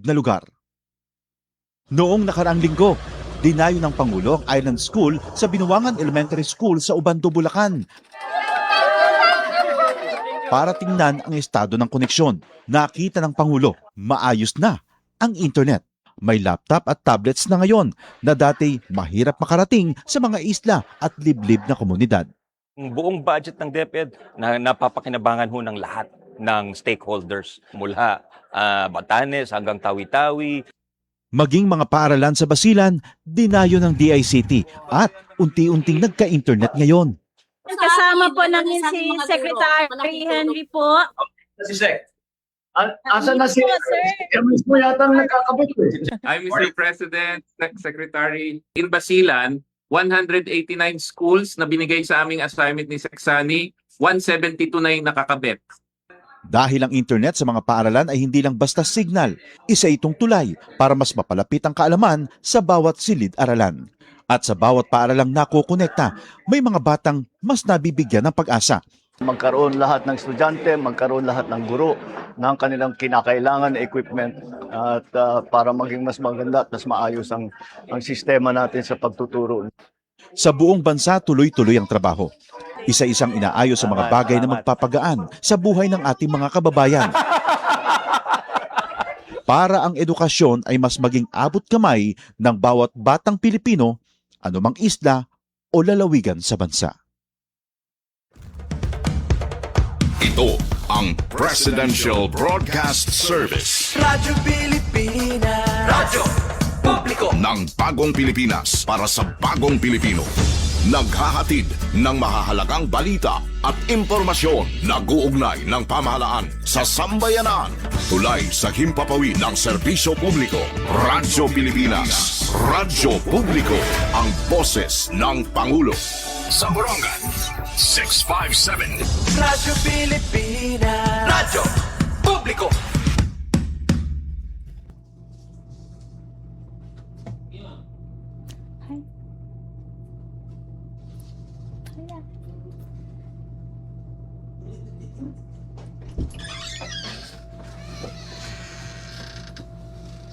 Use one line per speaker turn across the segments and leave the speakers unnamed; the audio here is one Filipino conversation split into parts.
na lugar. Noong nakaraang linggo, dinayo ng Pangulo ang Island School sa Binuangan Elementary School sa Ubando, Bulacan para tingnan ang estado ng koneksyon. Nakita ng Pangulo, maayos na ang internet. May laptop at tablets na ngayon na dati mahirap makarating sa mga isla at liblib na komunidad.
Ang buong budget ng DepEd na napapakinabangan ho ng lahat ng stakeholders mula Batanes hanggang Tawi-Tawi.
Maging mga paaralan sa Basilan, dinayo ng DICT at unti-unting nagka-internet ngayon.
Kasama po namin si Secretary Henry po.
Si Sec.
Asa na si Emis mo yata ang nagkakabit eh.
I'm Mr. President, Secretary. In Basilan, 189 schools na binigay sa aming assignment ni Seksani, 172 na yung nakakabit.
Dahil ang internet sa mga paaralan ay hindi lang basta signal, isa itong tulay para mas mapalapit ang kaalaman sa bawat silid-aralan. At sa bawat paaralang nakukonekta, may mga batang mas nabibigyan ng pag-asa.
Magkaroon lahat ng estudyante, magkaroon lahat ng guro ng kanilang kinakailangan na equipment at para maging mas maganda at mas maayos ang sistema natin sa pagtuturo.
Sa buong bansa, tuloy-tuloy ang trabaho. Isa-isang inaayos sa mga bagay na magpapagaan sa buhay ng ating mga kababayan. Para ang edukasyon ay mas maging abot kamay ng bawat batang Pilipino, anumang isla o lalawigan sa bansa.
Ito ang Presidential Broadcast Service.
Radyo Pilipinas. Radyo Publiko
Ng bagong Pilipinas para sa bagong Pilipino. Naghahatid ng mahahalagang balita at impormasyon na guugnay ng pamahalaan sa sambayanan. Tulay sa himpapawid ng serbisyo publiko. Radyo Pilipinas. Radyo Publiko. Ang boses ng Pangulo. Sa Borongan, 657.
Radyo Pilipinas. Radyo Publiko.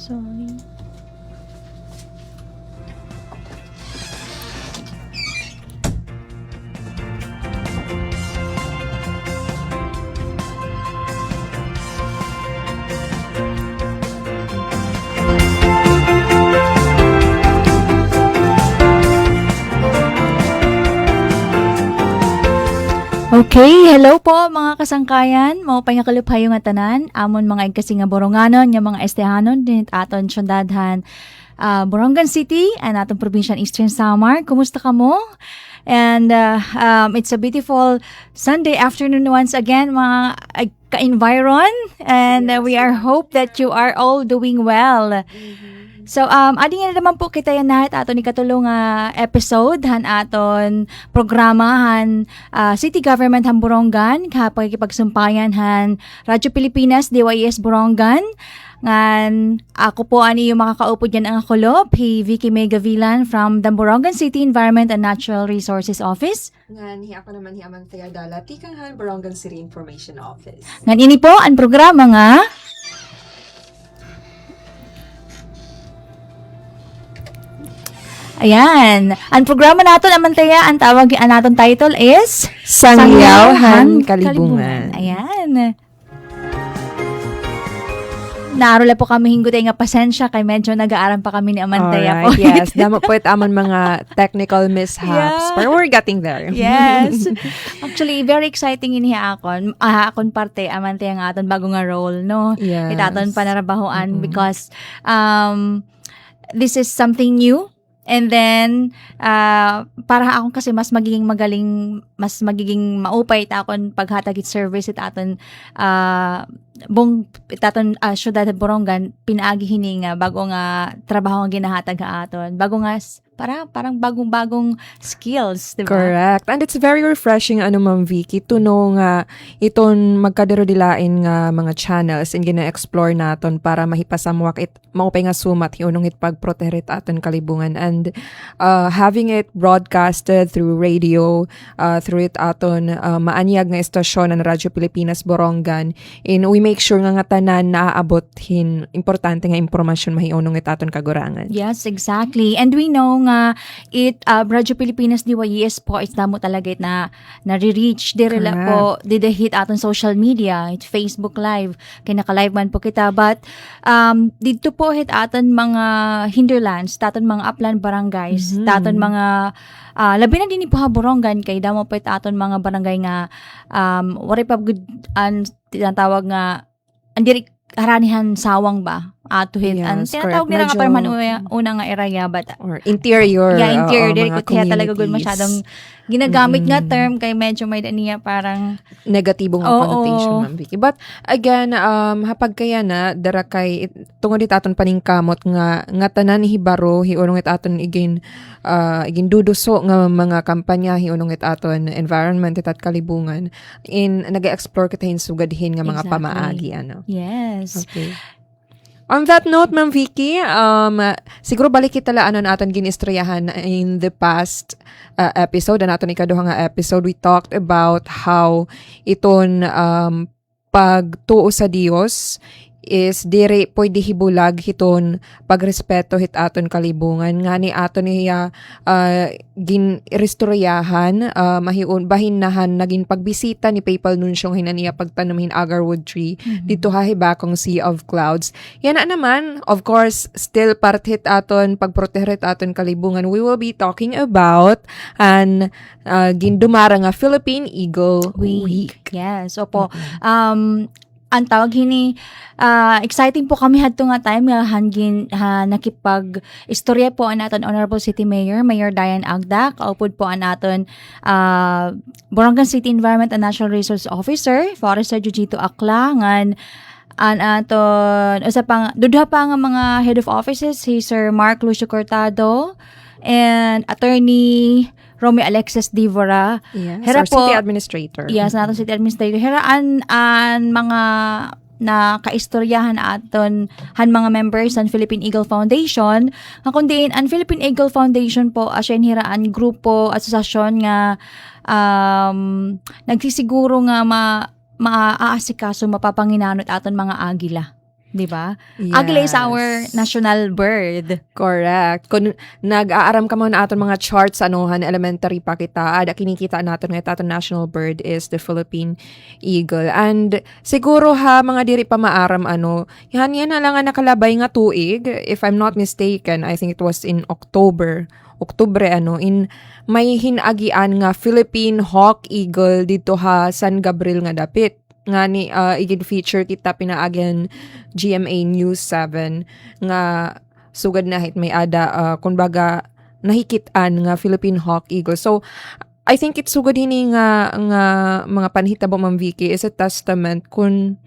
Sorry. Okay, hello po mga kasangkayan. Mao pa nga kaluphayo nga tanan. Amon mga igkasi nga boronganon, nga mga estehanon dinit aton syudadhan Borongan City and atong probinsya Eastern Samar. Kumusta ka mo? And it's a beautiful Sunday afternoon once again mga ka-environ, and we are hope that you are all doing well. So, adi nga naman po kita yan nahat aton ni katulong episode han aton programahan City Government han Borongan kapag ikipagsumpayan han Radyo Pilipinas DYS Borongan. Ngan ako po ani yung makakaupo dyan ang akolop, Vicky May Gavilan from the Borongan City Environment and Natural Resources Office.
Ngan ako naman hiamang Tayadala, Tikanghan Borongan City Information Office.
Ngan ini po ang programa nga ayan. Ang programa naton amantaya, ang tawag naton title is
Sangyawhan Kalibungan.
Ayan. Naarula po kami hinggo tayo nga pasensya kay medyo nag-aaral pa kami ni Amantaya po.
Yes, damo po amon mga technical mishaps.
Yeah.
But we're getting there.
Yes. Actually, very exciting ini akon. Akon parte Amantaya nga aton bago nga role, no?
Yes.
Itaton panarabahoan because this is something new. And then, para akong kasi mas magiging magaling, mas magiging maupay itakon paghatagit service itaton itaton syudad Borongan pinaagi hini nga bago nga trabaho nga ginahatag aton. Bago nga parang bagong-bagong skills, di ba?
Correct. And it's very refreshing, Ma'am Vicky, to know nga iton magkadiro-dilain nga mga channels and gina-explore naton para mahipasamwak it, maupay nga sumat, hiunong it pagproterit aton kalibungan. And having it broadcasted through radio, through it aton maanyag nga estasyon ng Radyo Pilipinas Borongan, and we make sure nga tanan naaabot hin importante nga impormasyon mahiunong it aton kagurangan.
Yes, exactly. And we know nga Radyo Pilipinas DYES po is damo talaga it na nare-reach direla po didahit aton social media, it Facebook Live, kay naka-live man po kita, but dito po hit aton mga hinterlands, taton mga upland barangays, taton mga labi na din po ha Borongan, kay damo po it aton mga barangay nga wari pa good tinatawag nga andiri haranihan sawang ba atuhin
Yes,
tinatawag
correct.
nila nga
Medyo-
parang unang nga area, but
Or interior.
interior diri
mga
ko kaya talaga good
communities.
masyadong ginagamit nga term, kay medyo may niya parang
Negatibong
Oo.
connotation, Ma'am Vicky. But again, hapag kaya na dara kay tungod it aton paningkamot nga tanan hibaro hiunong it aton igin duduso nga mga kampanya hiunong it aton environment at kalibungan in nag-explore kitahin sugadhin nga mga
Exactly.
pamaagi
yes.
Okay. On that note, Ma'am Vicky, siguro balik kita laan aton ginistoryahan in the past episode, naton ikaduha nga episode, we talked about how iton pagtuo sa Dios is dire pwede hibulag hiton pagrespeto hit aton kalibungan nga ni aton niya gin restoryahan mahiun bahinnahan naging pagbisita ni Papal Nuncio hinaniya pagtanamhin agarwood tree dito hahibakong Sea of Clouds. Yan na naman, of course, still part hit aton pagproteher hit aton kalibungan. We will be talking about an gindumara nga Philippine Eagle Week.
Yes, opo. Ang tawag hini, exciting po kami hadto nga time nga hangin nakipag istorya po an aton Honorable City Mayor Diane Agda, kaupod po an aton Borongan City Environment and Natural Resource Officer Forester Jujito Akla ngan an aton dudha pa nga mga head of offices, si Sir Mark Lucio Cortado and Attorney Romy Alexis Divora.
Yes,
Hera
our
po,
city administrator.
yes, nato city administrator. Heraan mga na kaistoryahan aton mga members ng Philippine Eagle Foundation. Nga kundi ang Philippine Eagle Foundation po asyan hiraan grupo, asosasyon nga nagsisiguro nga maaasikaso mapapanginanot aton mga agila. Di ba?
Yes.
Agila is our national bird.
Correct. Kung nag-aaram ka mo na aton mga charts elementary pa kita, kinikita natin nga aton national bird is the Philippine Eagle. And siguro mga diri pa maaram yan na lang nga nakalabay nga tuig, if I'm not mistaken, I think it was in Oktubre in may hinagian nga Philippine Hawk Eagle dito San Gabriel nga dapit. Nga ni igin feature kita pinaagan GMA News 7 nga sugad na hit may ada kumbaga nahikitan nga Philippine Hawk Eagle. So I think it's sugad hini nga mga panhitabo, Ma'am Vicky, is a testament kung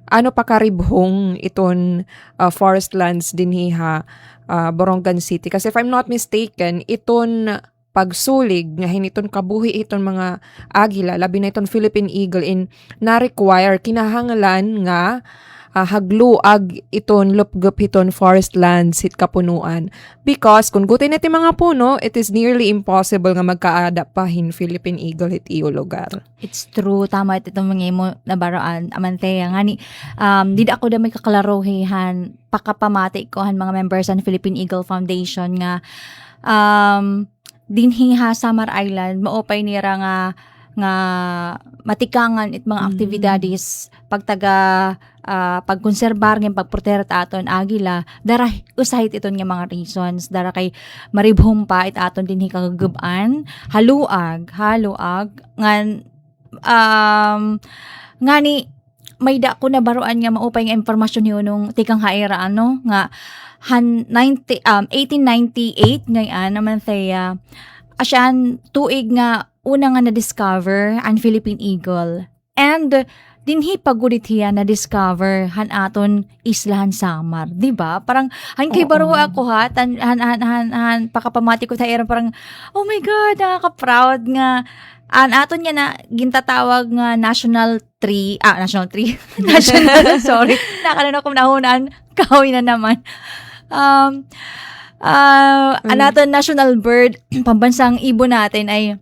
pa karibhong iton forest lands dinhiha Borongan City. Kasi if I'm not mistaken, iton pagsulig nga hiniton kabuhi iton mga agila, labi na iton Philippine Eagle in na-require kinahanglan nga hagluag iton lupgup iton forest lands hit kapunuan. Because kung gutin natin mga puno, it is nearly impossible nga magkaada pa hin Philippine Eagle hit iyo lugar.
It's true, tama itong mga imo nabaraan amanteya nga ni di ako da may kakalarohihan pakapamati ko mga members ng Philippine Eagle Foundation nga dinhiha Samar Island maopay nira nga matikangan it mga aktibidades pagtaga pagkonserbar ng pagprotekta aton agila dara usahit iton nga mga reasons dara kay maribhom pa it aton dinhi kagaguban haluag ngan ngani may da ko nabaruan nga maupay nga impormasyon nung tikang haera nga 1898 ngayon naman saya asyan tuig nga una nga na-discover ang Philippine Eagle. And dinhi pagulit hiya na discover han aton islahan Samar, di ba? Parang han kay
Oo.
baro ako ha, han pakapamati ko ta era parang oh my god, nakaka-proud nga an aton nga na gintatawag nga national tree, national sorry, nakalala ko nahunan kahoy na naman. An aton national bird, pambansang ibon natin ay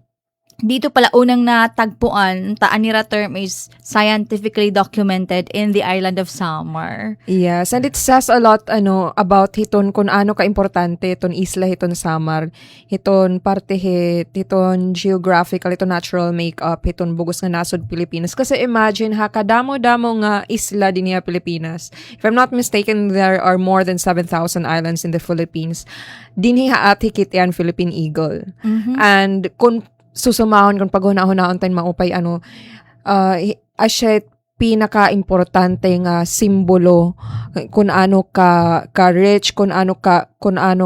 dito pala unang natagpuan, taan nila term is scientifically documented in the island of Samar.
Yes, and it says a lot about hiton kung ano ka-importante hiton isla hiton Samar, hiton parte hiton geographical, hiton natural makeup, hiton bugos nga nasod Pilipinas. Kasi imagine ha, kadamo-damo nga isla din niya Pilipinas. If I'm not mistaken, there are more than 7,000 islands in the Philippines. Dinhi haat hikit yan Philippine Eagle. And kung susumahon kung paghunahon tayo maupay asya pinaka-importante nga simbolo kung ano ka rich, kung ano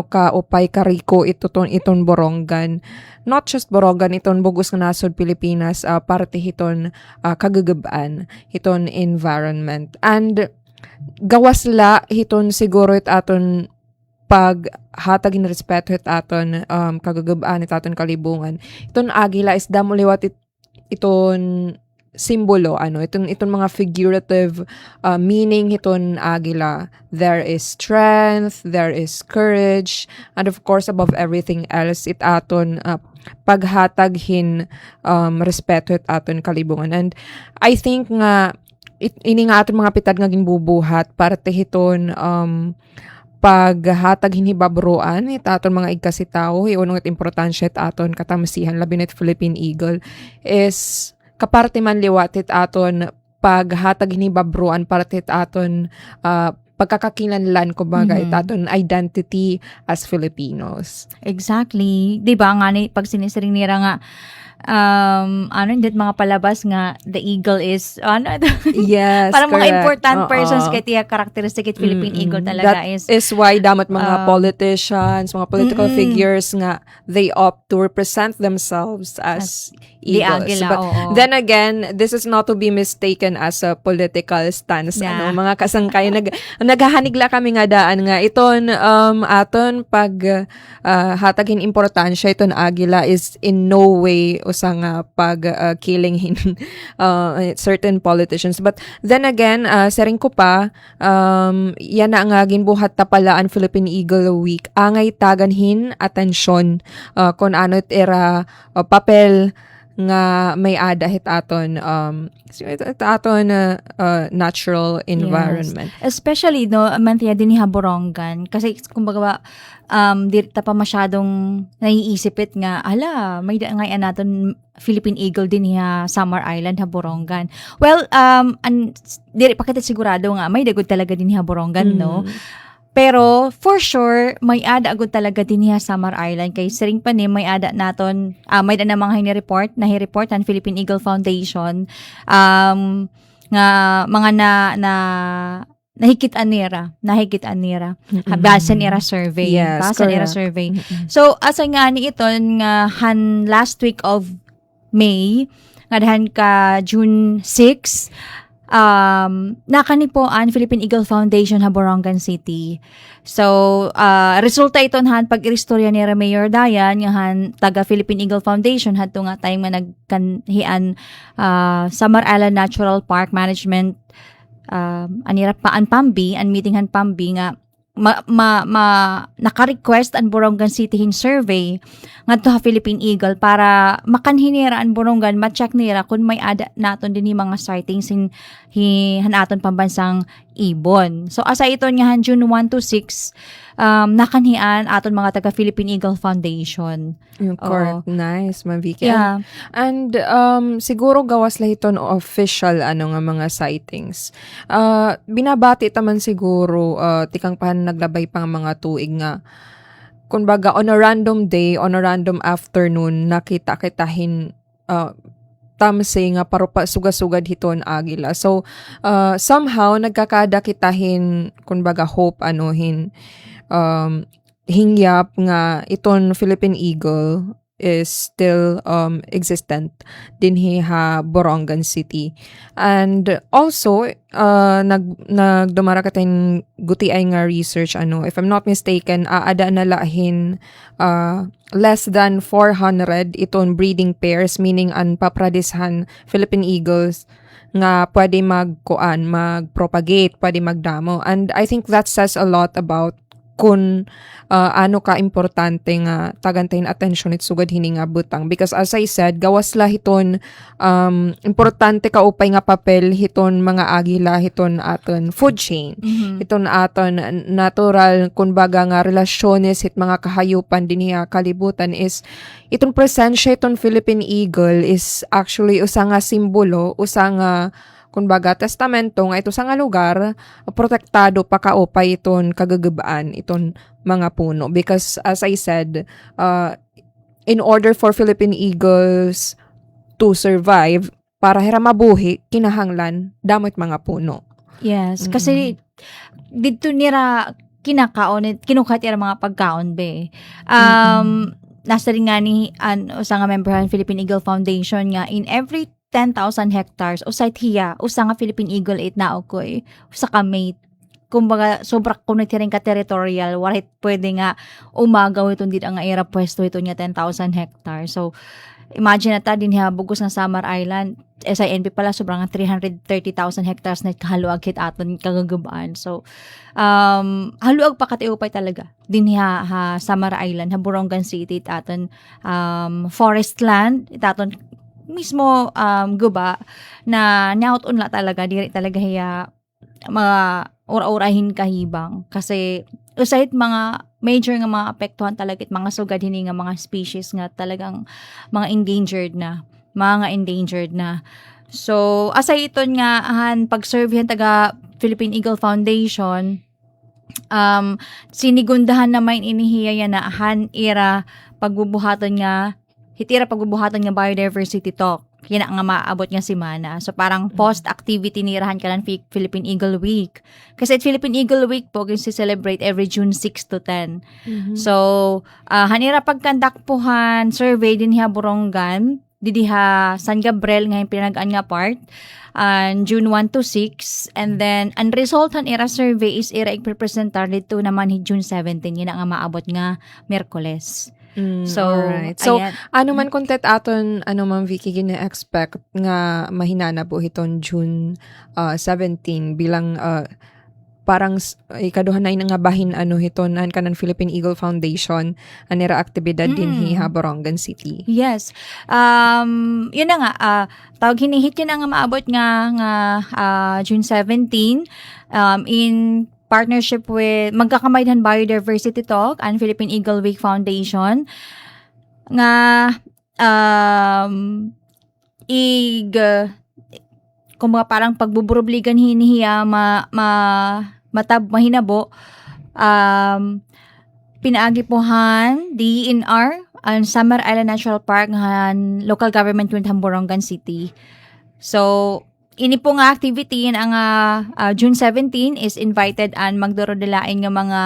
ka upay ka riko iton Borongan. Not just Borongan, iton bugos nga nasod Pilipinas, parte hiton kagagabaan, hiton environment. And gawasla hiton siguro aton pag hatagin respeto it aton kagagabaan it aton kalibungan. Iton agila is damo liwat iton simbolo iton mga figurative meaning iton agila. There is strength, there is courage, and of course above everything else it aton paghataghin respeto it aton kalibungan. And I think nga ini nga aton mga pitad nga ginbubuhat parte hiton paghatag hinibabroan it aton mga igkasitaw iunong it importansya it aton katamsihan labi net Philippine Eagle is kaparte man liwat it aton paghatag hinibabroan parte it aton pagkakakilanlan kumbaga it aton identity as Filipinos.
Exactly. Di ba nga ni pag sinisiring nila nga hindi mga palabas nga the eagle is
Yes,
parang mga
correct.
important
Oo.
persons kaya tiya characteristic it Philippine eagle talaga
That is why damat mga politicians, mga political
Mm-mm.
figures nga they opt to represent themselves as
the
eagles.
agila,
But
oo.
then again, this is not to be mistaken as a political stance.
Yeah.
Mga kasangkay naghahanigla kami nga daan nga iton aton pag hatagin importansya iton agila is in no way usang pag killing certain politicians. But then again, saring ko pa, yan na nga ginbuhat ta pala ang Philippine Eagle Week. Angay taganhin atensyon kung ano it era papel nga may ada hit aton natural environment.
Yes. Especially mantiya din ni Borongan kasi kumbaga di ta pa masyadong naiisip it nga may da ngay naton Philippine Eagle din niya Samar Island Borongan. Well, diri pa kita sigurado nga may dagod talaga din niya Borongan, no? Pero for sure may ada agud talaga din niya Samar Island kay siring pa ni may ada naton may da namang hi-report ang Philippine Eagle Foundation nga mga nahikit anira basan era survey.
Yes,
Basan era
correct.
survey. So asa nga ni iton nga last week of May nga dahan ka June 6 nakani po ang Philippine Eagle Foundation Borongan City. So resulta iton pag-iristorya ni Mayor Dayan nga taga Philippine Eagle Foundation hadto nga time nga nagkanhian Samar Island Natural Park Management anira pa an Pambi an meeting Pambi nga naka-request ang Borongan City survey ngadto Philippine Eagle para makanhinira ang Borongan ma-check nira kung may ada naton din mga sightings aton pambansang ibon. So asa ito nga June 1 to 6 nakanhian aton mga taga Philippine Eagle Foundation.
Correct. Nice, Ma'am Vicky.
Yeah.
And siguro gawas lang iton official nga mga sightings. Binabati taman siguro tikang pan naglabay pang mga tuig nga kumbaga on a random day, on a random afternoon nakita-kitahin tamse nga parupa sugasugad hiton agila. So somehow nagkakada kitahin kumbaga hope hingyap nga iton Philippine Eagle is still existent dinhi ha Borongan City. And also nagdumara katen gutiay nga research if I'm not mistaken aada na lahin less than 400 iton breeding pairs, meaning an papradishan Philippine Eagles nga pwede mag-propagate, pwede magdamo. And I think that says a lot about kung ano ka importante nga tagantayin atensyon it sugad hini nga butang, because as I said gawas la hiton importante ka upay nga papel hiton mga agila hiton aton food chain, hiton aton natural kumbaga nga relasyones hit mga kahayupan dinhi kalibutan is iton presensya iton Philippine Eagle is actually usa nga simbolo, usa nga kumbaga testamento nga ito sa nga lugar protektado pa kaupay iton kagagabaan iton mga puno, because as I said in order for Philippine Eagles to survive, para hira mabuhi kinahanglan damit mga puno.
Yes, kasi dito nira kinukat ira mga pagkaon be. Nasa rin nga ni usa nga member ng Philippine Eagle Foundation nga in every 10,000 hectares usa nga Philippine Eagle 8 na okoy usa ka mate, kumbaga sobra connected rin ka territorial warit pwede nga umagaw itong dito nga era pwesto ito niya 10,000 hectares. So imagine na din bugos ng Samar Island SINP pala sobrang 330,000 hectares na kahaluag hit aton kagagabaan. So haluag pa katiupay talaga din ha Samar Island ha Borongan City aton forest land itaton mismo guba na nyaut unla talaga diri talaga hiya mga ura-urahin kahibang, kasi usahit mga major nga mga apektuhan talaga mga sugad hini nga mga species nga talagang mga endangered na. So asay iton nga pag-surveyhan taga Philippine Eagle Foundation sinigundahan na main inihiya na ira pagbubuhaton nga biodiversity talk. Yan nga maabot nga simana. So parang post-activity nirahan ka ng Philippine Eagle Week. Kasi Philippine Eagle Week po celebrate every June 6 to 10. So hanira pagkandakpuhan survey din ha Borongan didi ha San Gabriel nga pinag-an nga part June 1 to 6, and then ang result han era survey is ira iprepresentar dito naman hi June 17 yan nga maabot nga Miyerkules. So,
alright. So,
ayan.
man kontet aton, man Vicky gina-expect nga mahinana po hiton June 17 bilang parang ikaduhan na nga bahin hiton kanan Philippine Eagle Foundation anira aktibidad din ha Borongan City.
Yes. Yun na nga, tawag hinihit yun nga maabot nga June 17 in partnership with magkakamaydan Biodiversity Talk and Philippine Eagle Week Foundation nga kumbaga parang pagbuburubligan hinihiya mahinabo pinaagi pohan DENR ang Samar Island Natural Park ng local government unit ng Borongan City. So ini po nga activity ang June 17 is invited and magdorodelain nga mga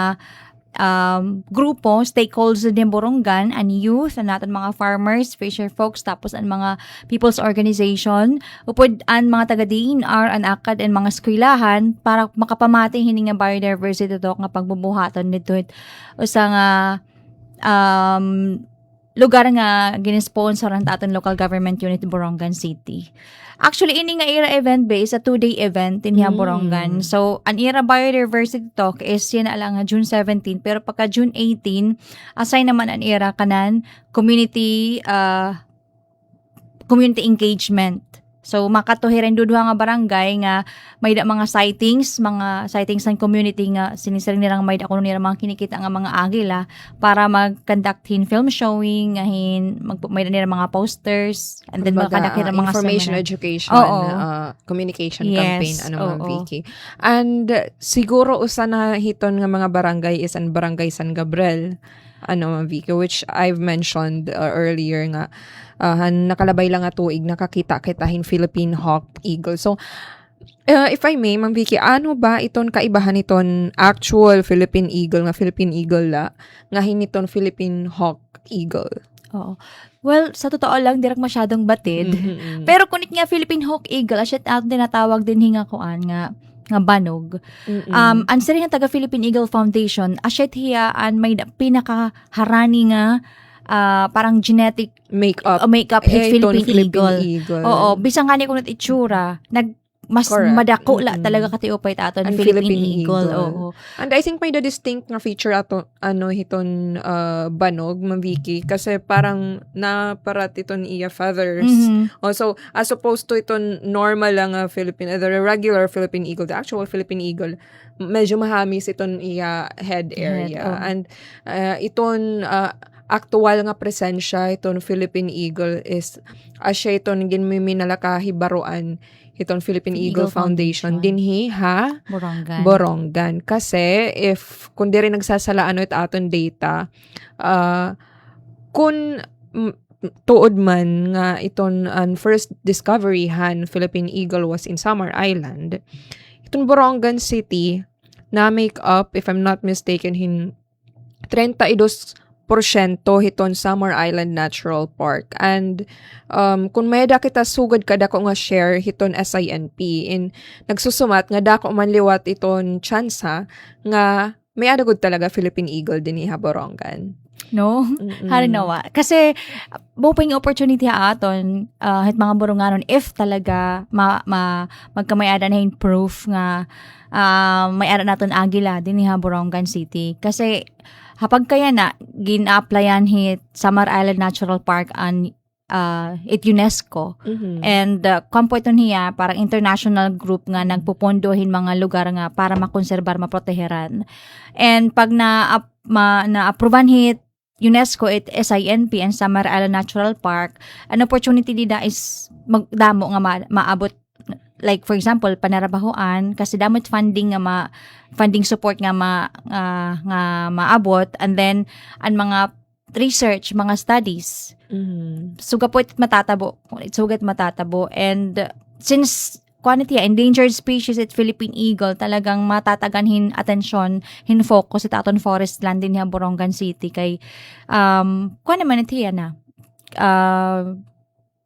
grupo, stakeholders din Borongan, and youth, and natin mga farmers, fisher folks, tapos ang mga people's organization, upod ang mga taga-DENR, ang ACAD, and mga skwilahan para makapamati hini nga biodiversity talk nga pagbubuhaton nito usa nga lugar nga ginisponsor ang aton local government unit Borongan City. Actually, ini nga era event base, a 2-day event in Borongan. So, an era biodiversity talk is yan lang June 17, pero pagka June 18, assign naman an era kanan community engagement. So, makatuhiran duduha nga barangay nga may mga sightings ng community nga sinisiring nilang may da kuno nila mga kinikita nga mga agila para mag-conductin film showing, may da nila mga posters, and then mag-conductin mga
information,
seminar.
education, communication campaign, Vicky. And siguro usa na hiton nga mga barangay is ang Barangay San Gabriel, Vicky, which I've mentioned earlier nga nakalabay lang nga tuig nakakita-kitahin Philippine Hawk Eagle. So, if I may, Ma'am Vicky, ano ba iton kaibahan iton actual Philippine Eagle nga Philippine Eagle nga hiniton Philippine Hawk Eagle?
Oo. Well, sa totoo lang, direk masyadong batid.
Mhm.
Pero kunit nga Philippine Hawk Eagle, asyat at tinatawag din hinga kuan nga banog.
Mm-mm.
Ang sari nga taga Philippine Eagle Foundation, asyat hiya an may pinakaharani nga parang genetic
Makeup.
makeup hit
Philippine
Philippine Eagle.
Eagle.
Oo, bisang nga ni kunit itsura, mas
Correct.
madako la
Mm-mm.
talaga katiupay taton
Ang
Philippine
Philippine
Eagle.
Eagle.
Oo.
And I think may the distinct nga feature ato hiton banog maviki kasi parang naparat iton iya feathers.
Mhm.
Also, as opposed to iton normal lang the regular Philippine Eagle, the actual Philippine Eagle, medyo mahamis iton iya head area.
oh.
And iton aktual nga presensya iton Philippine Eagle is asya iton ginmiminalakahibaruan iton Philippine Eagle Foundation dinhi ha
Borongan.
Borongan. Kasi kung di rin nagsasalaan it aton data, kung tuod man nga iton ang first discovery han Philippine Eagle was in Samar Island, iton Borongan City na make up, if I'm not mistaken, 32% hiton Samar Island Natural Park. And kung may da kita sugad kada ko nga share hiton SINP in nagsusumat nga dako man liwat iton tsansa nga may adagod talaga Philippine Eagle din iha Borongan.
No?
Mm-mm.
Hari nawa. Kasi, buping opportunity aton, hit mga Boronganon, if talaga magkamayadan na proof nga may aran naton agila din ha Borongan City. Kasi, hapag kaya na, gina-applyan hit Samar Island Natural Park an it UNESCO.
Mhm.
And kompoiton hiya, parang international group nga nagpupondohin mga lugar nga para makonserbar, maproteheran. And pag na-approvean hit UNESCO it SINP and Samar Island Natural Park, an opportunity dida is magdamo nga maabot, like for example panarabahoan kasi damot funding nga funding support nga maabot, and then ang mga research, mga studies
Mhm.
suga po sugat matatabo. And since quantity endangered species at Philippine Eagle talagang matatagan atensyon focus at aton forest land din ha Borongan City kay kuan naman itiya na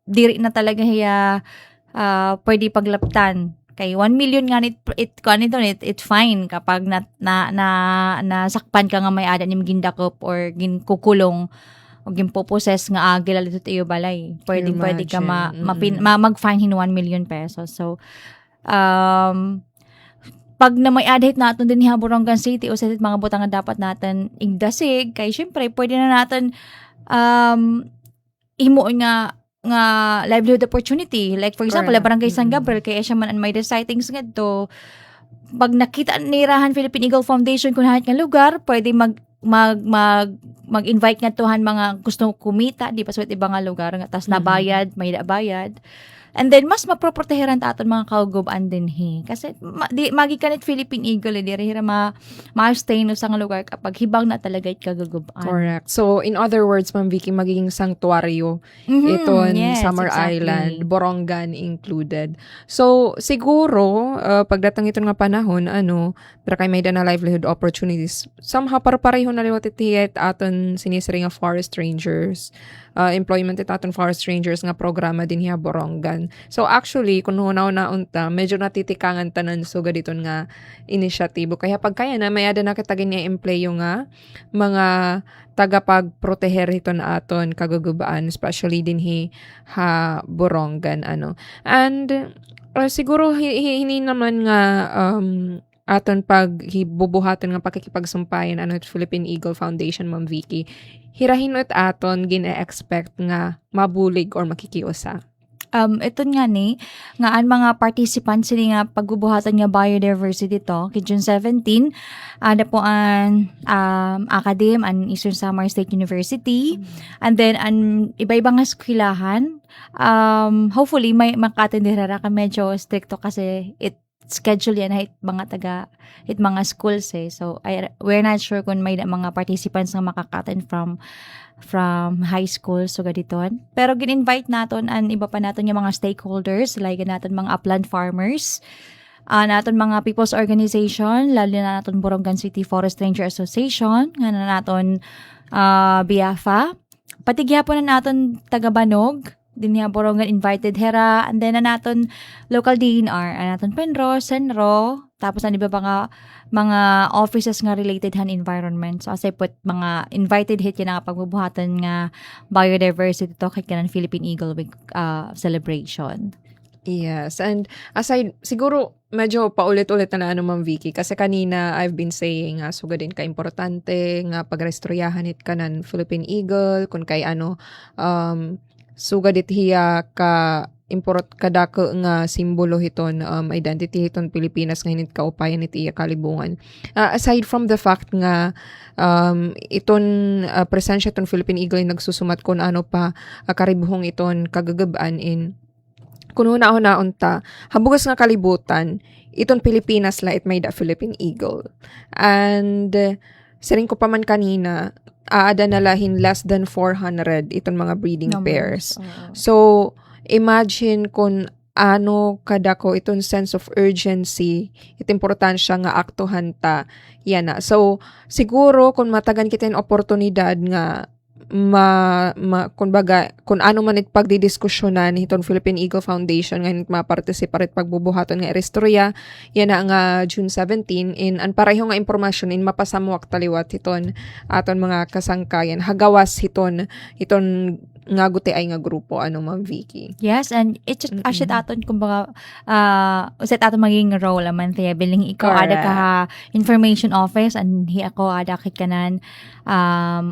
diri na talaga hiya pwede paglaptan kay 1 million nga it fine kapag nasakpan ka nga may ada nim gindakop or ginkukulong o ginpoposes nga agila dito tayo balay. Pwede ka mag-fine 1 million pesos. So, pag na may adhit natin din ha Borongan City o sa mga butang nga dapat natin igdasig, kay syempre, pwede na natin imo nga livelihood opportunity. Like, for example,
Correct.
Barangay San Gabriel, kaya siya man an may sightings nga to. Pag nakita nirahan Philippine Eagle Foundation kung hanit nga lugar, pwede mag-invite nga tuhan mga gustong kumita, di pa sa ibang nga lugar nga tas nabayad, may nabayad. And then mas maproproteheran ta aton mga kauguban din kasi magikanit Philippine Eagle di ra ma-stay no sa nga lugar kapag hibang na talaga it kagaguban.
Correct. So, in other words, Ma'am Vicky, magiging sanctuaryo iton Samar Island, Borongan included. So, siguro, pagdatang ito nga panahon, para kay may na livelihood opportunities, somehow pareho na liwat itiyat aton sinisiri nga forest rangers, employment aton forest rangers nga programa din hiya Borongan. So, actually, kung hunaw na unta, medyo natitikangan tanan so gaditon nga inisyatibo. Kaya pagkaya na, may ada na kitagin niya empleyo nga mga tagapagproteher ito na aton kagagubaan, especially din ha Borongan. And siguro hindi naman nga aton paghibubuhaton nga pakikipagsumpayan at Philippine Eagle Foundation, Ma'am Vicky, hirahin at aton gina-expect nga mabulig or makikiusa.
Ito nga nga ang mga participants sila nga pagbubuhatan nga biodiversity to, kay June 17, ada po ang academe ang Eastern Samar State University, and then ang iba-ibang nga eskwelahan, hopefully may makatindera ka medyo stricto kasi schedule yan hit mga schools so we're not sure kung may mga participants nga makakaten from high school so gaditon, pero gin-invite naton ang iba pa naton yung mga stakeholders like naton mga upland farmers, naton mga people's organization, lalo na naton Borongan City Forest Ranger Association, nga na naton BIAFA, patigyapon na naton taga-Banog, din niya Borongan invited hera, and then na naton local DNR, naton Penro, Senro, tapos ano ba mga offices nga related han environment. So asay put mga invited hit yan nga pagbubuhatan nga biodiversity to kay kanan Philippine Eagle Week celebration.
Yes, and aside, siguro medyo paulit-ulit na ano Ma'am Vicky, kasi kanina I've been saying nga suga din ka-importante nga pagrestoryahan it kanan Philippine Eagle, kung kay suga dit hiya ka kadako nga simbolo hiton identity hiton Pilipinas nga hinit kaupayan it iya kalibungan. Aside from the fact nga iton presensya iton Philippine Eagle ay nagsusumat kung ano pa karibuhong iton kagagabaan in kuno na unta habugas nga kalibutan iton Pilipinas la it may da Philippine Eagle, and siring ko pa man kanina aada na lahin less than 400 iton mga breeding pairs. So imagine kung ano kadako iton sense of urgency, ito importansya nga aktuhan ta yan na. So siguro kung matagan kita yung oportunidad nga kumbaga, kung ano man it pagdidiskusyonan itong Philippine Eagle Foundation nga mapartisipa rit pagbubuhaton nga eristorya yan na nga June 17 in an pareho nga impormasyon in mapasamuak taliwat iton aton mga kasangkayan hagawas iton nga guti ay nga grupo ano Ma'am Vicky.
Yes, and it's asyat aton kumbaga uset aton maging role aman tiya biling ikaw ada ka information office and hi ako ada kay kanan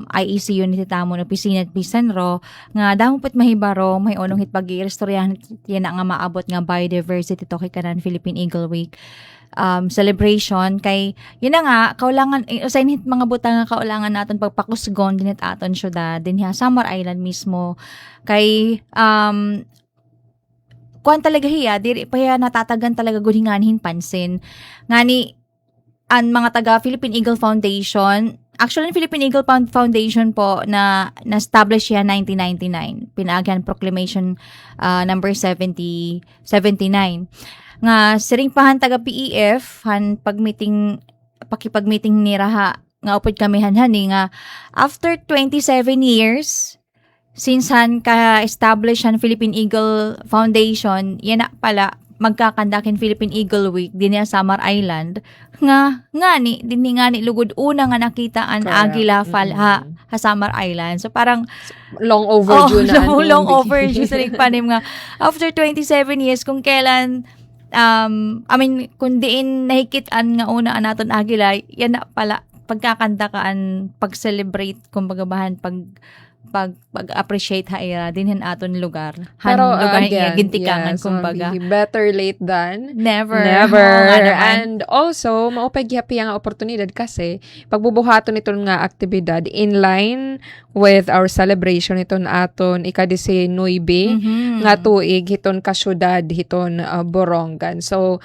IEC unit tamo no opisina at Bisanro nga damo put mahibaro may unong hit pag-irestoryahan yan nga maabot nga biodiversity to kay kanan Philippine Eagle Week celebration kay yun na nga kaulangan usain hit mga butang nga kaulangan naton pagpakusgon dinit aton syudad din ha Samar Island mismo kay kuan talaga hiya diri pa hiya natatagan talaga gudhinganhin pansin ngani ang mga taga Philippine Eagle Foundation. Actually, Philippine Eagle Foundation po na na-establish yan 1999. Pinaagyan Proclamation number 79. Nga siring pahan taga PEF han pakipag-meeting ni Raha nga upod kami hanhani nga after 27 years since han ka-establish han Philippine Eagle Foundation, yan na pala magkakandakin Philippine Eagle Week din sa Samar Island nga ni lugod una nga nakita an agila ha Samar Island. So parang
long overdue na
long overdue sa panim nga after 27 years kung kailan kung diin nahikitan nga una naton agila yan na pala pagkakandakaan pag-celebrate kumbaga bahan pag-appreciate haira dinhin aton lugar.
Pero
lugar
again,
gintikangan
yes,
kumbaga.
Better late than
Never.
And also, maupagyapi ang oportunidad kasi pagbubuhaton iton nga aktibidad in line with our celebration iton aton ika-19 nga tuig hiton kasyudad hiton Borongan. So,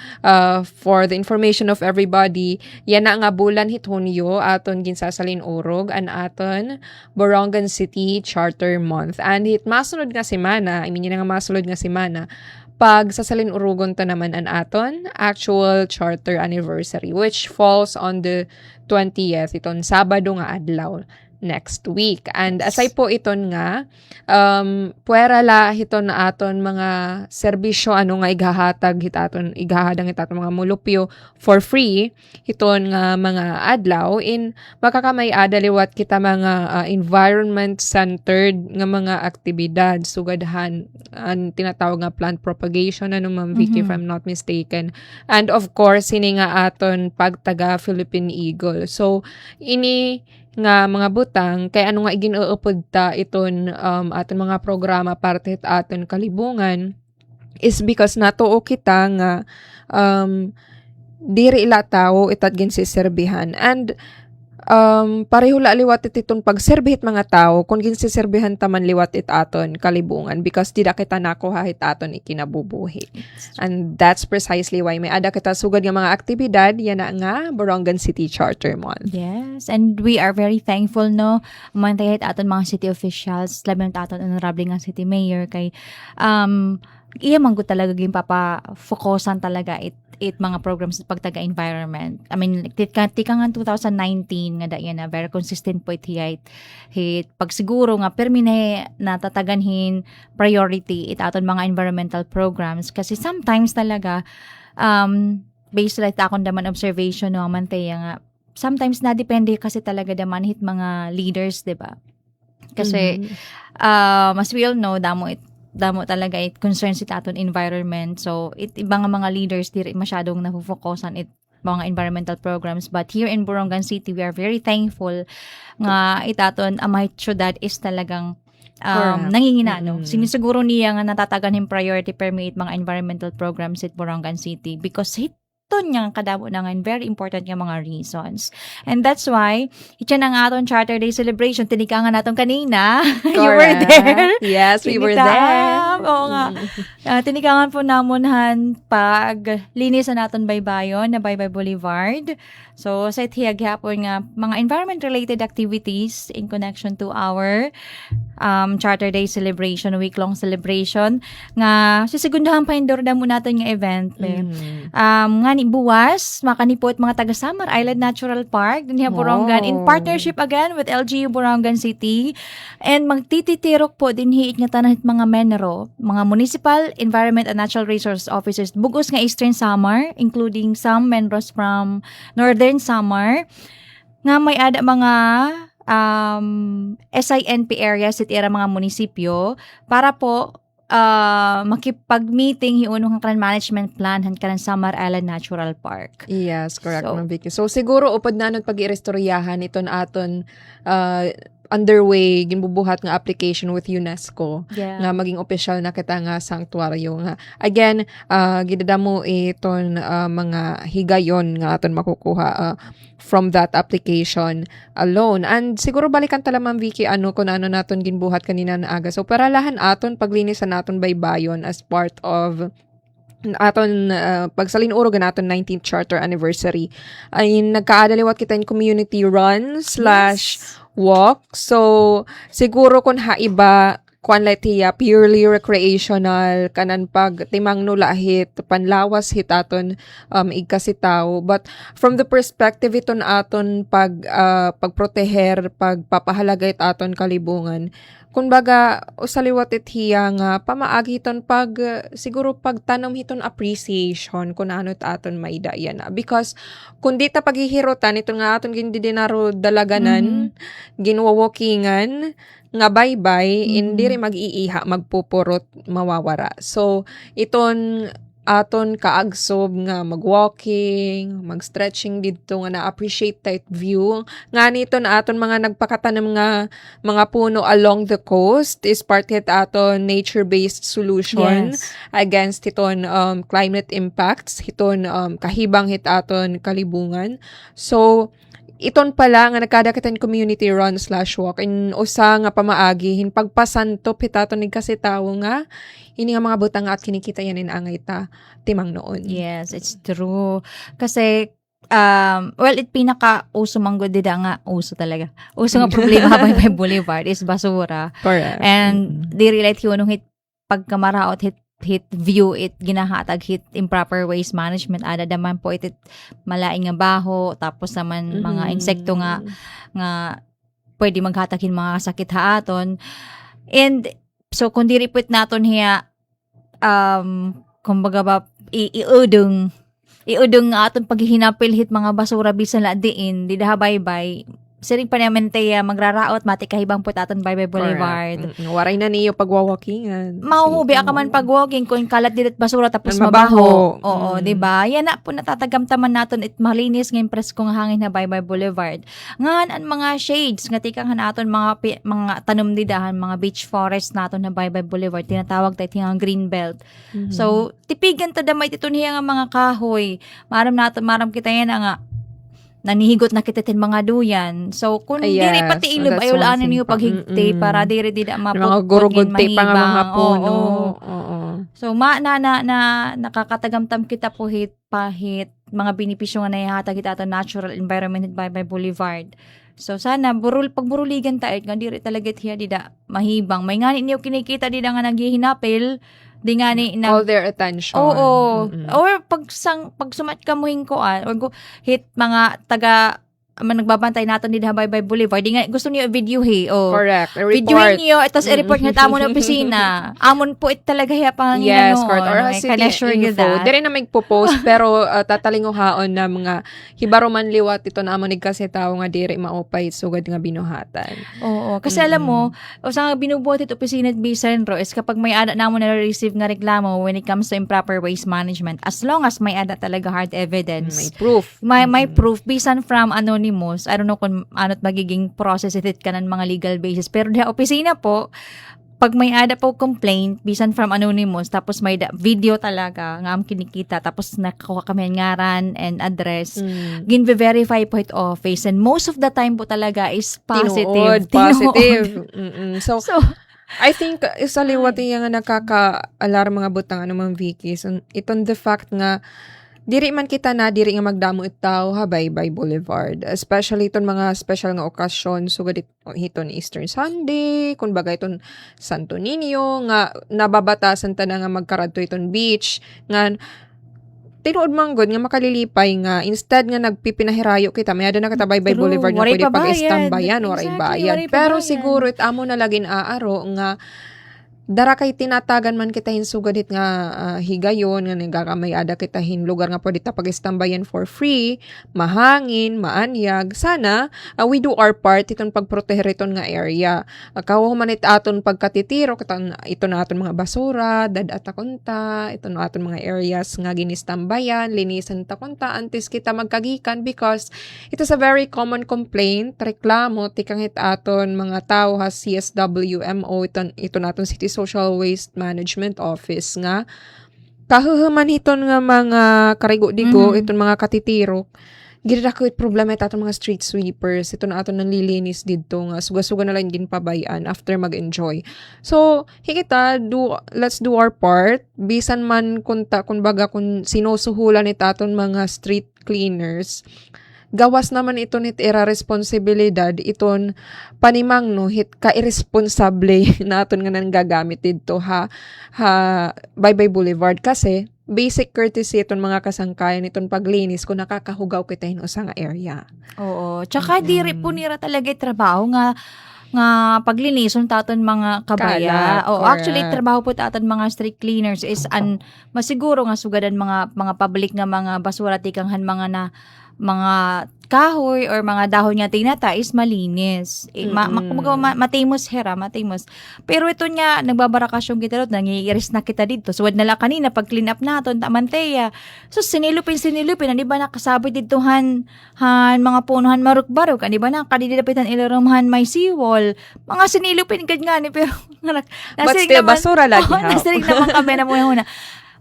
for the information of everybody, yan na nga bulan hit Hunyo aton ginsasalin urog an aton Borongan City Charter Month. And it masunod nga semana, masunod nga semana, pag sasalin urugon ta naman an aton actual charter anniversary which falls on the 20th iton Sabado nga adlaw next week. And asay po iton nga puwera la hiton na aton mga serbisyo nga igahatag igahadang itaton mga mulupyo for free hiton nga mga adlaw in makakamay adaliwat kita mga environment centered nga mga aktibidad sugadhan ang tinatawag nga plant propagation Ma'am Vicky if I'm not mistaken, and of course hini nga aton pagtaga Philippine Eagle. So ini nga mga butang kay ano nga iginuupod ta iton aton mga programa parte aton kalibungan is because natuo kita nga diri ila tao itat ginsiserbihan, and pareho la liwat itong pagserbihit mga tao kung ginsiserbihan taman liwat it aton kalibungan because dida kita nakuha hit aton ikinabubuhi. And that's precisely why may ada kita sugad nga mga aktibidad yan na nga Borongan City Charter Month.
Yes, and we are very thankful mantayit aton mga city officials labi aton honorable nga city mayor kay iya man gud talaga gyud papa-focusan talaga it mga programs sa pagtaga environment. I mean, tika nga 2019 nga da yan na very consistent po hit pagsiguro nga permine natataganhin priority aton mga environmental programs kasi sometimes talaga based like akong daman observation no Manteya nga sometimes na depende kasi talaga daman hit mga leaders, 'di ba? Kasi as we all know damo talaga it concerns it aton environment. So, ibang mga leaders di masyadong nafofocusan mga environmental programs. But here in Borongan City, we are very thankful nga itaton amay syudad is talagang nanginginano. Sinisiguro niya nga natatagan yung priority permit mga environmental programs at Borongan City because ito niyang kadamo na nga very important nga mga reasons. And that's why, ito na nga aton Charter Day celebration, tinika nga naton kanina. You were there.
Yes, we were there.
Oo nga. Tinikangan po namunhan pag linis na naton baybayon na Baybay Boulevard. So, sa itihag hapon nga mga environment-related activities in connection to our Charter Day celebration, week-long celebration nga sisegundahan pa indor na mo natin nga event. Nga ni buwas, makanipot mga taga Samar Island Natural Park din Borongan in partnership again with LGU Borongan City and magtititirok po din hiit nga tanahit mga menero, mga municipal, environment and natural resource officers bugos nga Eastern Samar including some menros from Northern Samar nga may ada mga SINP areas at era mga munisipyo para po makipag-meeting yung unong clan management plan han kanan Samar Island Natural Park.
Yes, correct,
So,
Ma'am Vicky. So, siguro, upad na nun pag-irestoryahan ito na aton underway, ginbubuhat nga application with UNESCO
Yeah.
nga maging opisyal na kita nga sanctuaryo nga. Again, gidadamo iton mga higayon nga aton makukuha from that application alone. And siguro balikan tala Ma'am Vicky kung ano naton ginbuhat kanina na aga. So paralahan aton paglinis sa naton baybayon as part of aton pagsalinuro naton 19th charter anniversary ay nagkaadaliwat kita in community run / walk. So siguro kung haiba kuan letiya purely recreational kanan pag timang nulahit panlawas hitaton igkasitaw, but from the perspective iton aton pagproteher pagpapahalaga aton kalibungan kumbaga usaliwat hiya nga pamaagiton siguro pagtanom hiton appreciation kung ano aton maidayan because kung di ta paghihirutan ito nga aton gindidinaro dalaganan ginwawokingan nga bye-bye, hindi rin mag-iiha, magpupurot, mawawara. So, iton aton kaagsob nga mag-walking, mag-stretching dito nga na-appreciate type view. Nga nito na aton mga nagpakatanam nga mga puno along the coast is part hit aton nature-based solution against iton climate impacts, iton kahibang hit aton kalibungan. So, iton pala nga nagkadakitan community run / walk in usa nga pamaagihin pagpasantop hitaton nig kasitawo nga ini nga mga butang at kinikita yan in angay ta timang noon.
Yes, it's true. Kasi it pinaka-uso manggod dida nga uso talaga. Uso nga problema habang may boulevard is basura.
Correct.
And they relate yun nung pagkamaraot hit view it ginahatag hit improper waste management ada daman po it malaing nga baho tapos naman mga insekto nga pwede maghatagin mga sakit haaton and so kung diripit naton hiya kumbaga ba iudong nga aton paghihinapil hit mga basura bisan la diin di dahabaybay siring pa naman tayo magraraot mati kahibang po aton Baybay Boulevard.
Waray na niyo pagwawalkingan.
Mauhubi ka man pag-walking kung kalat dito basura tapos
mabaho.
Oo, di ba? Yan na po natatagamtaman naton it malinis ng presko nga hangin na Baybay Boulevard. Ngan ang mga shades nga tikang hanaton mga tanom didahan, mga beach forest naton na Baybay Boulevard tinatawag tayo tingang green belt. So, tipigan ta damay ito niya nga mga kahoy. Maram kita yan nga nanihigot na kita tin mga duyan. So, kung diri pati ilob, ay ulaanin niyo paghigti para diri dida
mga
maputput
gurugudti pa nga mga puno.
Oo. So, nakakatagamtam kita po pahit mga benepisyo nga nahihatag ita natural environment by Boulevard. So, sana, pagburuligan tayo, nga diri talaga tiya dida mahibang. May nga niyo kinikita dida nga naghihinapil, Di nga ni
All their attention.
Oo.
Mm-mm.
Or pag sumat ka mo hinkoan or hit mga taga nagbabantay nato ni Habaybay Boulevard. Di nga gusto niyo i-video o
Correct. A
videoin
report.
niyo tapos i-report nga tamo na opisina. Amon po it talaga pang
Yes,
ano,
correct. Or
may
city
ka-assure you
info.
that.
Di rin na magpo-post, pero tatalinguhaon na mga hibaruman liwat ito na amonig kasi tao nga diri maupay sugad nga binuhatan.
Oo. Kasi alam mo, o sa nga binubuhat ito opisina at Bicentro is kapag may ada na mo na-receive nga reklamo when it comes to improper waste management, as long as may ada talaga hard evidence,
May proof.
may proof, bisan from anonymous, I don't know kung ano't magiging process it ka ng mga legal basis. Pero di opisina po, pag may ada po complaint, bisan from anonymous, tapos may video talaga, nga am kinikita, tapos nakakuha kami ang ngaran and address, gin-verify po it office. And most of the time po talaga is positive.
Positive. Mm-mm. So,
So,
I think isa liwat yung nga nakaka-alarm mga butang ano mang Vicky. So, itong the fact nga diri man kita na diri nga magdamo itaw Habaybay Boulevard, especially iton mga special nga okasyon sugad hiton Easter Sunday, kun bagay iton Santo Niño nga nababatasan ta na nga magkaradto iton beach nga tinuod manggod nga makalilipay nga instead nga nagpipinahirayo kita may ada na kita Habaybay
True.
Boulevard nga
Waray
pwede
pabayad.
pag-istambayan waray
Exactly,
bayad,
waray
pero
pabayad.
siguro amo na lagin aaro nga dara kay tinatagan man kita hinsugadit nga higayon nga nagakamay ada kita hin lugar nga pwede ta pag-istambayan for free, mahangin, maanyag. Sana we do our part iton pagproteher iton nga area. Kawo man it aton pagkatitiro ito na aton mga basura, dad atakonta, ito na aton mga areas nga ginistambayan, linisan takonta antes kita magkagikan because it is a very common complaint, reklamo tikang hit aton mga tao ha CSWMO ito naton City Social Waste Management Office nga kahuhuman hiton nga mga karigo-digo iton mga katitiro gira ko problema ito mga street sweepers ito na aton nanlilinis didto nga suga-suga na lang ginpabayan after mag-enjoy. So higita let's do our part bisan man kun baga kung sinusuhulan ito aton mga street cleaners gawas naman ito nit era responsibilidad iton panimang no hit ka irresponsable naton nga nang gagamit dito ha Baybay Boulevard kasi basic courtesy iton mga kasangkayan iton paglinis kung nakakahugaw kita sa nga area.
oo. Tsaka diri po nira talaga trabaho nga paglinison taton mga kabaya.
Kalat,
O actually
correct.
trabaho po taton mga street cleaners is masiguro nga sugadan mga public nga mga basura tikanghan mga kahoy or mga dahon nga tinata is malinis. Matimos matimos. Pero ito niya, nagbabarakasyon kita ron, nangiiris na kita dito. So, wad nala kanina, pag clean up naton, tamanteya. So, sinilupin, di ba nakasabit dito mga punuhan maruk-baruk, di ba nakadidapitan ilorumhan may seawall. Mga sinilupin nga ni, pero
But still, basura lagi ha.
nasirig naman kami na muna.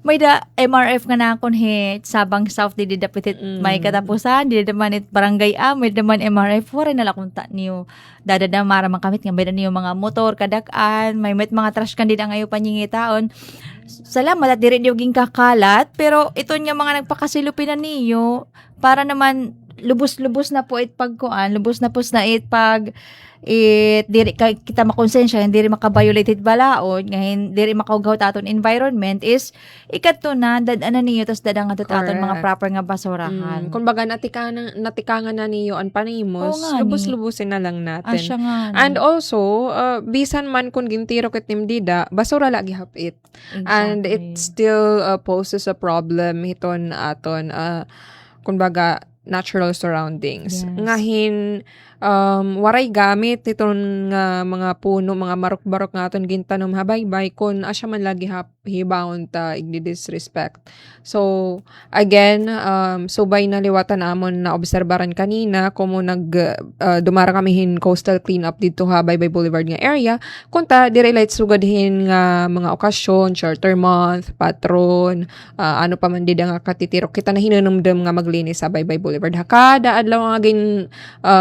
May da MRF nga na hit sabang South di dapitit may katapusan di naman it barangay may naman MRF wala na lakunta niyo dadada mara makamit nga may niyo mga motor kadak-an may mga trash kan di na ngayon panyingitaon. Salamat at diri niyo ging kakalat pero ito niya mga nagpakasilupinan niyo para naman lubos-lubos na po pagkuan lubos na po na pag diri kita makonsensya diri makabiolated balaod ngayon diri makaugaw taton environment is ikadto na dadanan niyo tas dadang ato taton mga
Correct.
proper nga basurahan.
Kung baga natikangan na niyo an panimos,
Oo nga,
lubos-lubusin na lang natin.
Asya nga.
And also, bisan man kung gintiro ket nimdida, basura lagi hapit. And it still poses a problem hiton aton kumbaga natural surroundings.
Yes.
Ngahin waray gamit itong mga puno, mga marok-barok nga aton gintanom habaybay kun asya man lagi hibawon ta igdi-disrespect. So again, subay na liwatan amon na obserbaran kanina kumo dumara kami hin coastal cleanup dito ha Baybay Boulevard nga area kunta dire light sugadhin nga mga okasyon, charter month, patron, ano pa man dida nga katitiro kita na hinanumdum nga maglinis sa Baybay Boulevard. Kada adlaw nga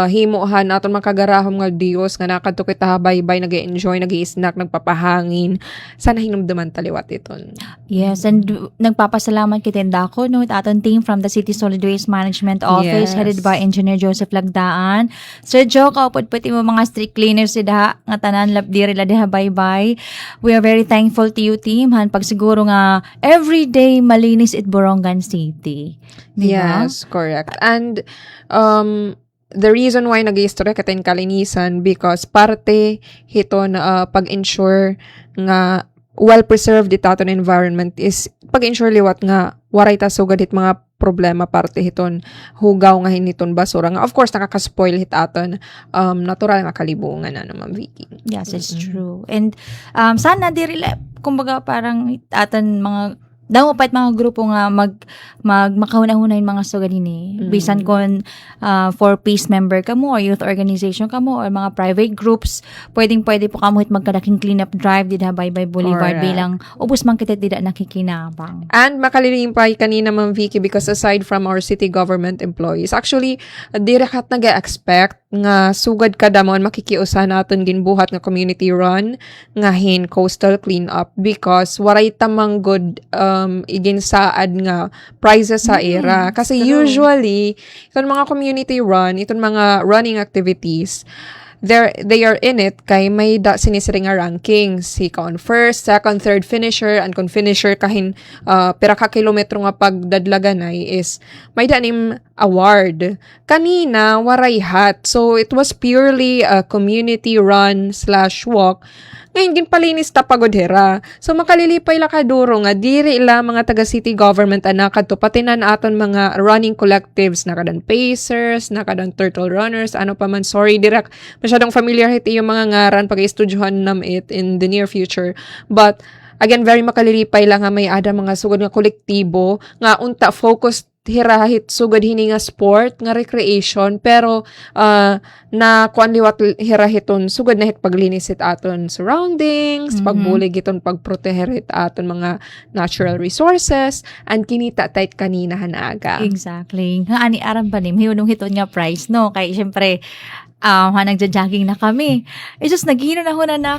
himo anuhan aton makagarahom nga Dios nga nakadto kita habaybay nag-enjoy, nag-i-snack, nagpapahangin. Sana hinumduman taliwat iton.
Yes, and nagpapasalamat kita dako no aton team from the City Solid Waste Management Office
Yes.
headed by Engineer Joseph Lagdaan. Sir Joe, kaupod pati mo mga street cleaners sida nga tanan labdiri la diha bye-bye. We are very thankful to you team han pag siguro nga everyday malinis it Borongan City. Diba?
Yes, correct. And the reason why nag-istorya katin kalinisan because parte hito na pag-ensure nga well-preserved itaton environment is pag-ensure liwat nga waray ta sugad hit mga problema parte hiton hugaw nga hiniton basura nga of course nakaka-spoil hit aton natural nga kalibungan na naman Vicky.
Yes, it's true. And sana diri kumbaga parang aton mga daw pat mga grupo nga makahuna-hunay mga sugad ini. Bisan kon for peace member kamo or youth organization kamo or mga private groups, pwede po kamo hit magkadaking cleanup drive dida Baybay Boulevard
Correct.
bilang ubos man kita dida nakikinabang.
And makalilimpay kanina Ma'am Vicky because aside from our city government employees, actually, dire kat nag-expect nga sugad kadamon makikiusa naton ginbuhat nga community run nga hin coastal cleanup because waray tamang good iginsaad nga prizes sa era. Kasi usually, itong mga community run, itong mga running activities, they are in it kay may sinisiring nga rankings. Si kon first, second, third finisher, and kon finisher kahin pira ka kilometro nga pagdadlaganay is may danim award. Kanina, waray hat. So, it was purely a community run/walk. Ngayon, ginpalinis ta pagod hera. So, makalilipay la kaduro nga, diri ila mga taga-city government anakad to, pati na aton mga running collectives, nakadan pacers, nakadan turtle runners, ano pa man, sorry, direk, masyadong familiar hiti yung mga ngaran pag-istudyohan nam it in the near future. But, again, very makalilipay lang nga may ada mga sugod nga kolektibo, nga unta focused hirahit sugad hini nga sport nga recreation pero na kuan liwat hirahiton sugad na hit paglinis it aton surroundings, pagbulig iton pagproteher it aton mga natural resources and kinita tayt kanina hanaga.
Exactly. Nga ani aram pa nim hiunong hiton nga price no kay syempre nagja-jogging na kami. Just naghino na ho na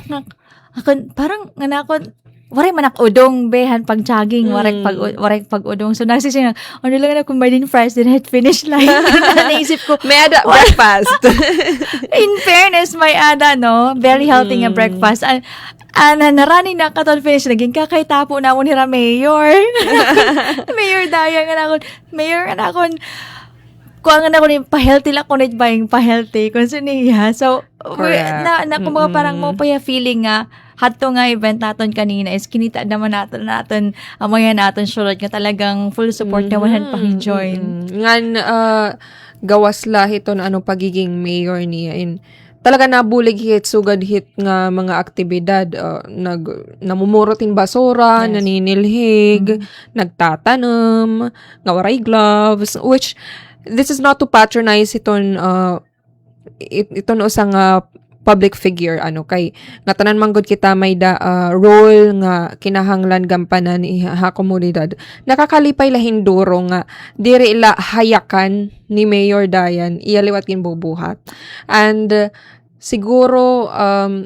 parang nga nakon waray manak udong behan pag jogging waray pag udong so nagsising ano lang na kung may din fries din hit finish line naisip ko
May ada breakfast.
in fairness may ada no very healthy nga breakfast narani na katon finish naging kakaitapo na mo ni mayor mayor daya nga nakon mayor nga nakon kuha nga na ko ni pa-healthy lang kunit ba yung pa-healthy kung siniya. So, na kumbaga parang mo pa yung feeling nga hato nga event naton kanina is kinita naman naton amoyan naton surot nga talagang full support na wahan paki-join.
Ngan gawas lahit ano pagiging mayor niya in talaga nabulig hit sugad hit nga mga aktibidad namumurotin basura, naninilhig, nagtatanam, nga waray gloves which this is not to patronize iton usang public figure kay nga tanan manggod kita may role nga kinahanglan gampanan ha komunidad nakakalipay lahin duro nga diri ila hayakan ni Mayor Dayan iyaliwat kin bubuhat and siguro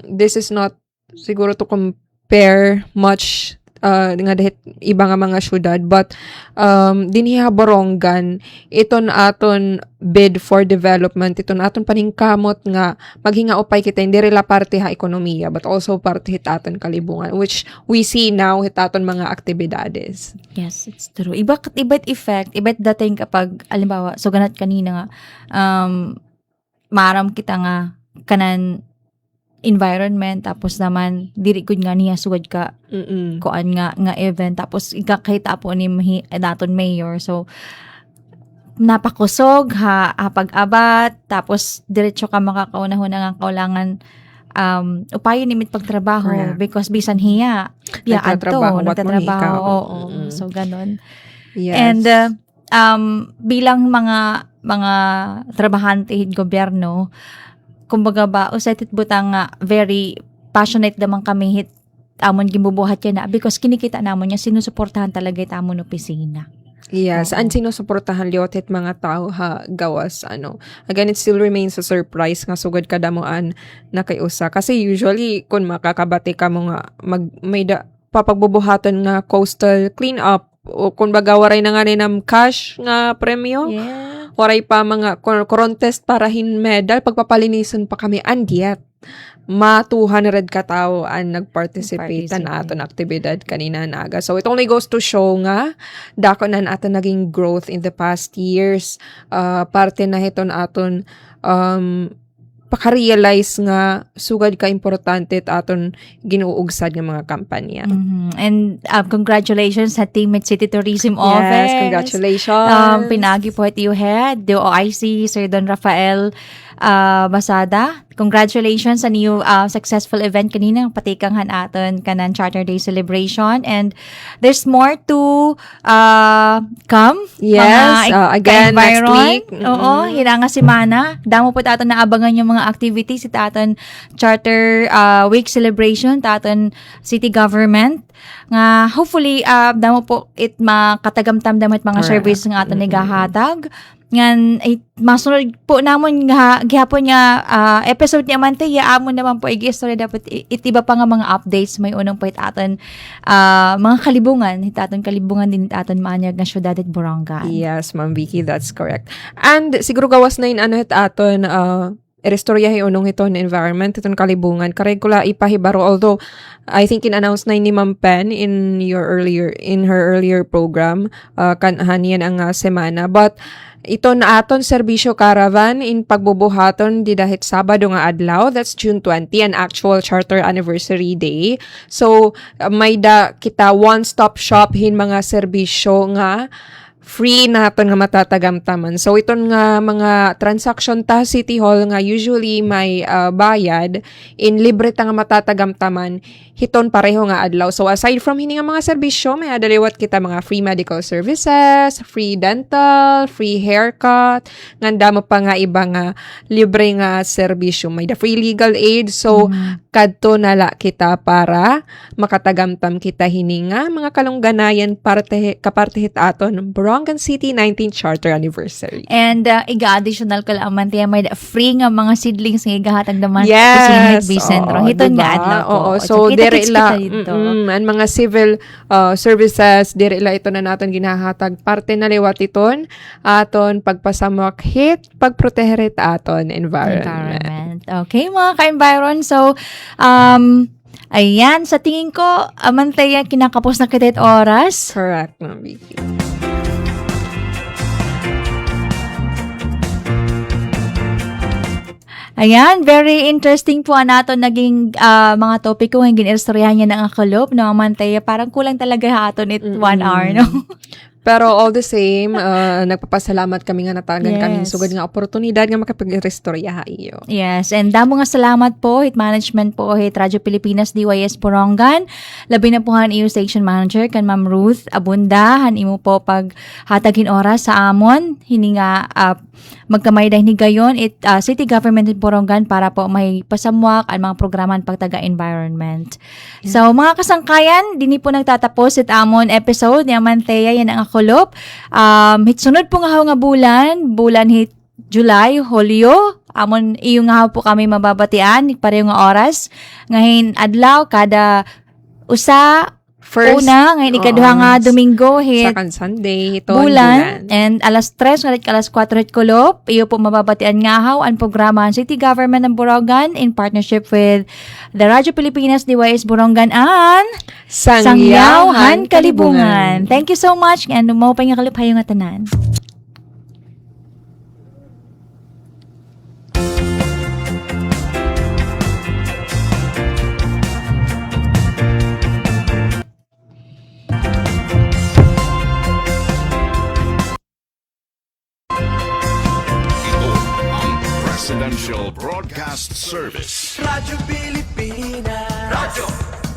this is not siguro to compare much nga dahit iba nga mga syudad but dinhi Borongan iton aton bid for development iton aton paningkamot nga maghinga upay kita hindi rela parte ha ekonomiya but also parte hit aton kalibungan which we see now hit aton mga aktibidades.
Yes, it's true. Iba't effect, iba't dating kapag alimbawa so ganat kanina nga maram kita nga kanan environment tapos naman diri gud nga niya sugad ka kuan nga event tapos ikakita po ni daton mayor so napakusog pag-abat tapos diretso ka makakaunahon nga kaulangan upayo nimit pagtrabaho
Correct.
because bisan hiya
Nagtatrabaho, what mo ikaw.
oo. So ganon.
Yes.
And bilang mga trabahante hid gobyerno kumbaga ba usatit butang nga very passionate naman kami hit amon gimbubuhat yan na because kinikita namon niya sinusuportahan talaga it amon opisina.
Yes, and sinusuportahan liotet mga tao ha gawas Again, it still remains a surprise nga sugod kadamuan na kay usa kasi usually kun makakabati ka mo nga papagbubuhaton nga coastal cleanup o kung baga waray na nga rin ng cash nga premyo.
Yeah.
Waray pa mga contest para hin medal pagpapalinisan pa kami and yet 200 ka tao ang nagparticipate na aton aktibidad kanina naga. So it only goes to show nga dako na aton naging growth in the past years. Parte na hiton aton paka-realize nga sugad ka importante aton ginuugsad nga mga kampanya.
And congratulations sa team at City Tourism Office.
Yes, congratulations.
Pinagi po at you head, the OIC, Sir Don Rafael Basada. Congratulations sa new successful event kanina, patikang aton kanan Charter Day celebration. And there's more to come.
Yes, again, next week.
Oo, hiranga semana. Damo po aton naabangan yung mga activities at aton Charter Week celebration, aton city government. Nga hopefully damo po it makatagamtam at mga service nga aton nigahatag. Ngan masunod po namon nga gihapon nga episode ni Amante amon naman po igi-story dapat itiba pa nga mga updates may unang po aton mga kalibungan din aton maanyag nga syudad at Borongan.
Yes, Ma'am Vicky, that's correct. And siguro gawas na aton Erestoryahe unong iton environment, iton kalibungan. Karegula ipahibaro, although I think in-announce na ni Ma'am Pen in her earlier program, kanhan ang semana. But ito na aton serbisyo caravan in pagbubuhaton di dahit Sabado nga adlaw, that's June 20, an actual charter anniversary day. So may kita one-stop shop hin mga serbisyo nga free naton nga matatagamtaman. So iton nga mga transaction ta City Hall nga usually may bayad in libre ta nga matatagamtaman hiton pareho nga adlaw. So aside from hini nga mga serbisyo, may adaliwat kita mga free medical services, free dental, free haircut, nganda mo pa nga iba nga libre nga serbisyo. May the free legal aid. So kadto nala kita para makatagamtam kita hini nga mga kalungganayan kapartihit aton Borongan City 19th Charter Anniversary.
And iga-additional ko lang man may free nga mga seedlings nga igahatag naman
yes,
Bicentro. Hiton nga adlaw po.
Oo, so dire la ang mga civil services dire la ito na naton ginahatag parte na liwat iton aton pagpasamok hit pagproteher aton environment.
Okay, mga ka-environ. So ayan, sa tingin ko Amantaya kinakapos na kita oras.
Correct, Ma'am Vicky.
Ayan, very interesting po nato naging mga topic ko ng ginistoryahan niya ng akalop, no, Amantaya. Parang kulang talaga haton it 1 hour, no?
Pero all the same, nagpapasalamat kami nga natagan kami
Yes.
sugad nga oportunidad nga makapag-restorya iyo.
Yes, and damo nga salamat po hit management po hit Radyo Pilipinas DYS Borongan. Labi na po han iyo station manager kan Ma'am Ruth Abunda, han imo po pag hatagin oras sa amon hini nga magkamay dahil ni gayon city government in Borongan para po may pasamwak ang mga programan pagtaga environment. So mga kasangkayan, dini po nagtatapos it amon episode ni Amantaya yan ang akolop. Hit sunod po nga bulan hit July, Hulyo, amon iyo nga po kami mababatian pareho nga oras. Ngayon adlaw kada usa
First,
una, ngayon ikaduha nga Domingo hit
second Sunday, ito
bulan. And alas 3, ngayon alas 4 hit kulop. Iyo po mababatian nga haw ang programa ng City Government ng Borongan in partnership with the Radyo Pilipinas DYS Borongan and Sangyawhan Kalibungan. Thank you so much. And mo pa nga kaliphayo nga tanan.
Presidential Broadcast Service
Radyo Pilipinas. Radyo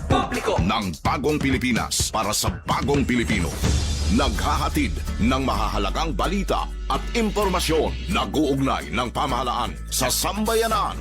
Publiko
ng Bagong Pilipinas para sa Bagong Pilipino. Naghahatid ng mahahalagang balita at impormasyon na guugnay ng pamahalaan sa sambayanan.